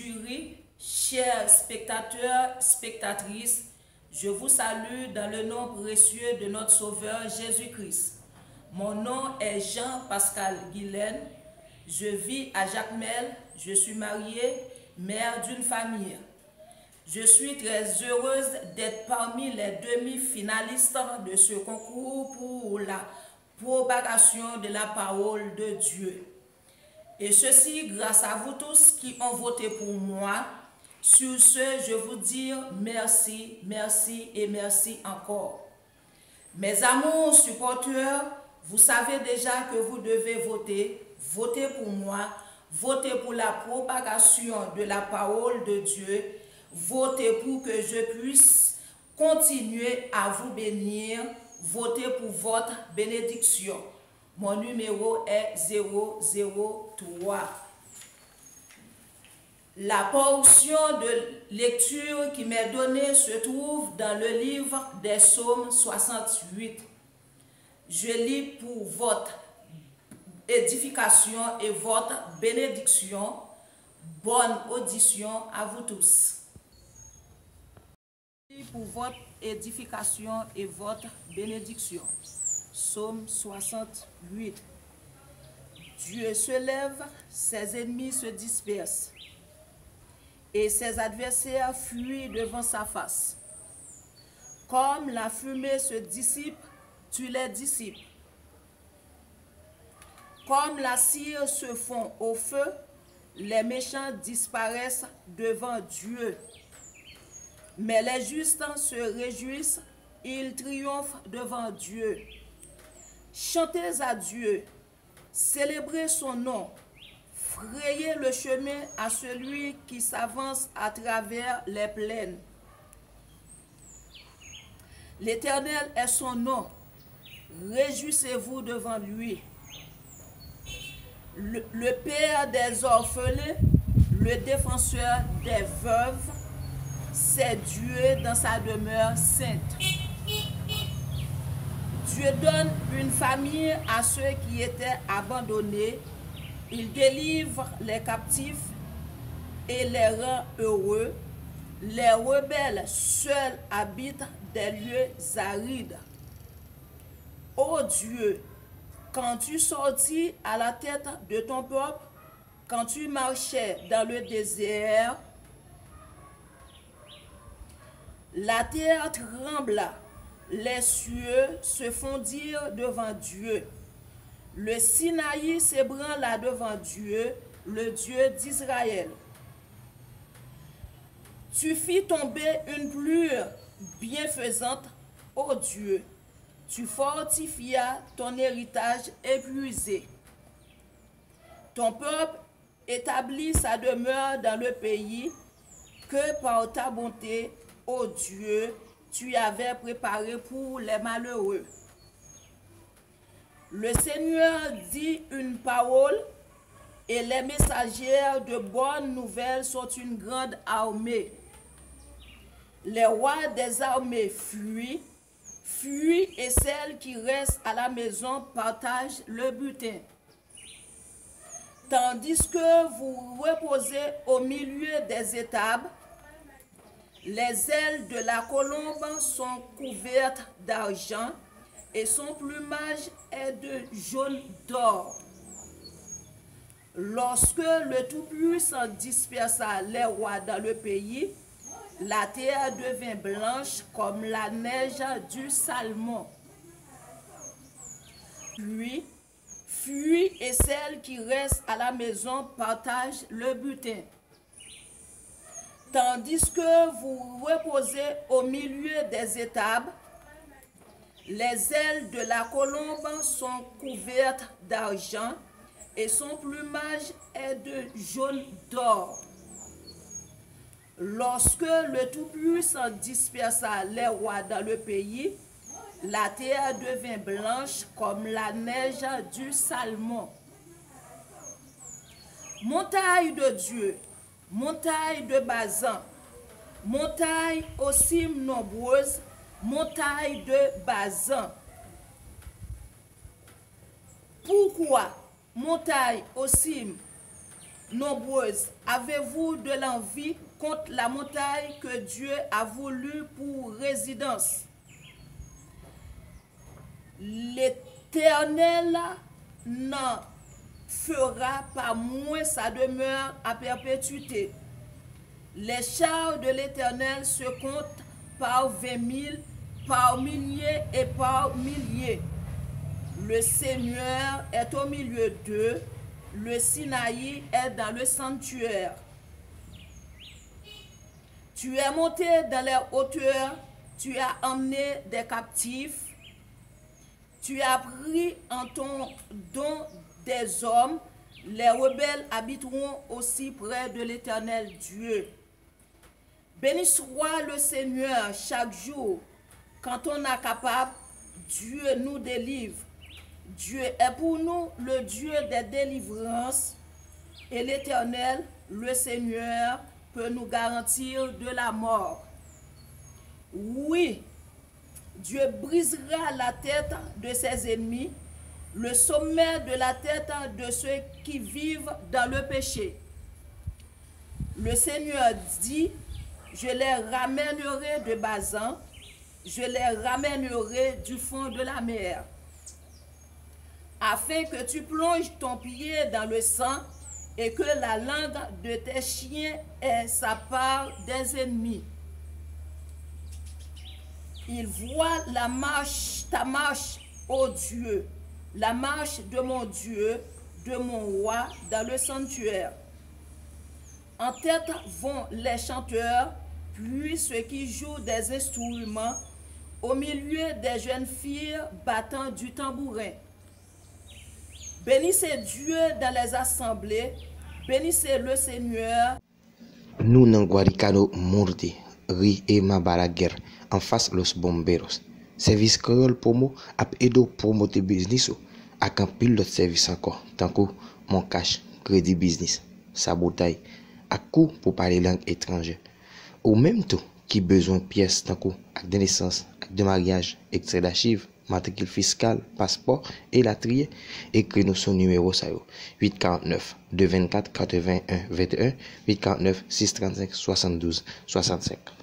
jury, chers spectateurs, spectatrices, je vous salue dans le nom précieux de notre Sauveur Jésus-Christ. Mon nom est Jean-Pascal Guilaine. Je vis à Jacmel. Je suis mariée, mère d'une famille. Je suis très heureuse d'être parmi les demi-finalistes de ce concours pour la propagation de la parole de Dieu. Et ceci grâce à vous tous qui ont voté pour moi. Sur ce, je vous dis merci, merci et merci encore. Mes amours supporters, vous savez déjà que vous devez voter. Votez pour moi. Votez pour la propagation de la parole de Dieu. Votez pour que je puisse continuer à vous bénir. Votez pour votre bénédiction. Mon numéro est 003. La portion de lecture qui m'est donnée se trouve dans le livre des Psaumes 68. Je lis pour votre édification et votre bénédiction. Bonne audition à vous tous. Pour votre édification et votre bénédiction. Psaume 68. Dieu se lève, ses ennemis se dispersent, et ses adversaires fuient devant sa face. Comme la fumée se dissipe, tu les dissipes. Comme la cire se fond au feu, les méchants disparaissent devant Dieu. Mais les justes se réjouissent, ils triomphent devant Dieu. Chantez à Dieu, célébrez son nom, frayez le chemin à celui qui s'avance à travers les plaines. L'Éternel est son nom, réjouissez-vous devant lui. Le Père des orphelins, le défenseur des veuves, c'est Dieu dans sa demeure sainte. Dieu donne une famille à ceux qui étaient abandonnés. Il délivre les captifs et les rend heureux. Les rebelles seuls habitent des lieux arides. Ô Dieu, quand tu sortis à la tête de ton peuple, quand tu marchais dans le désert, la terre trembla, les cieux se fondirent devant Dieu. Le Sinaï s'ébranla devant Dieu, le Dieu d'Israël. Tu fis tomber une pluie bienfaisante, ô Dieu. Tu fortifias ton héritage épuisé. Ton peuple établit sa demeure dans le pays que par ta bonté, ô Dieu, tu avais préparé pour les malheureux. Le Seigneur dit une parole et les messagères de bonnes nouvelles sont une grande armée. Les rois des armées fuient et celles qui restent à la maison partagent le butin. Tandis que vous reposez au milieu des étables, les ailes de la colombe sont couvertes d'argent et son plumage est de jaune d'or. Lorsque le Tout-Puissant dispersa les rois dans le pays, la terre devint blanche comme la neige du Salmon. Puis, fuient et celles qui restent à la maison partagent le butin. Tandis que vous reposez au milieu des étables, les ailes de la colombe sont couvertes d'argent et son plumage est de jaune d'or. Lorsque le Tout-Puissant dispersa les rois dans le pays, la terre devint blanche comme la neige du Salmon. Montagne de Dieu, montagne de Bazan, montagne aux cimes nombreuses, montagne de Bazan. Pourquoi, montagne aux cimes, nombreuses, avez-vous de l'envie contre la montagne que Dieu a voulu pour résidence? L'Éternel n'en fera pas moins sa demeure à perpétuité. Les chars de l'Éternel se comptent par 20 000, par milliers et par milliers. Le Seigneur est au milieu d'eux, le Sinaï est dans le sanctuaire. Tu es monté dans les hauteurs, tu as emmené des captifs, tu as pris en ton don des hommes, les rebelles habiteront aussi près de l'Éternel Dieu. Béni soit le Seigneur chaque jour, quand on est capable, Dieu nous délivre. Dieu est pour nous le Dieu des délivrances et l'Éternel, le Seigneur, peut nous garantir de la mort. Oui, Dieu brisera la tête de ses ennemis, le sommet de la tête de ceux qui vivent dans le péché. Le Seigneur dit, je les ramènerai de Bazan, je les ramènerai du fond de la mer, afin que tu plonges ton pied dans le sang et que la langue de tes chiens ait sa part des ennemis. Il voit ta marche, ô Dieu, la marche de mon Dieu, de mon roi, dans le sanctuaire. En tête vont les chanteurs, puis ceux qui jouent des instruments, au milieu des jeunes filles battant du tambourin. Bénissez Dieu dans les assemblées, bénissez le Seigneur. Nous n'en Guaricano Murde, Ri et Mabalaguer, en face los bomberos. Service créole promo ap edo promote business à un pile d'autres services encore, tant que mon cash, crédit business, sabotage, à coup pour parler langue étrangère. Au même temps, qui besoin pièces tant que acte de naissance, acte de mariage, extrait d'archives, matricule fiscal, passeport et la trier, écris-nous son numéro 849 224 81 21 849 635 72 65.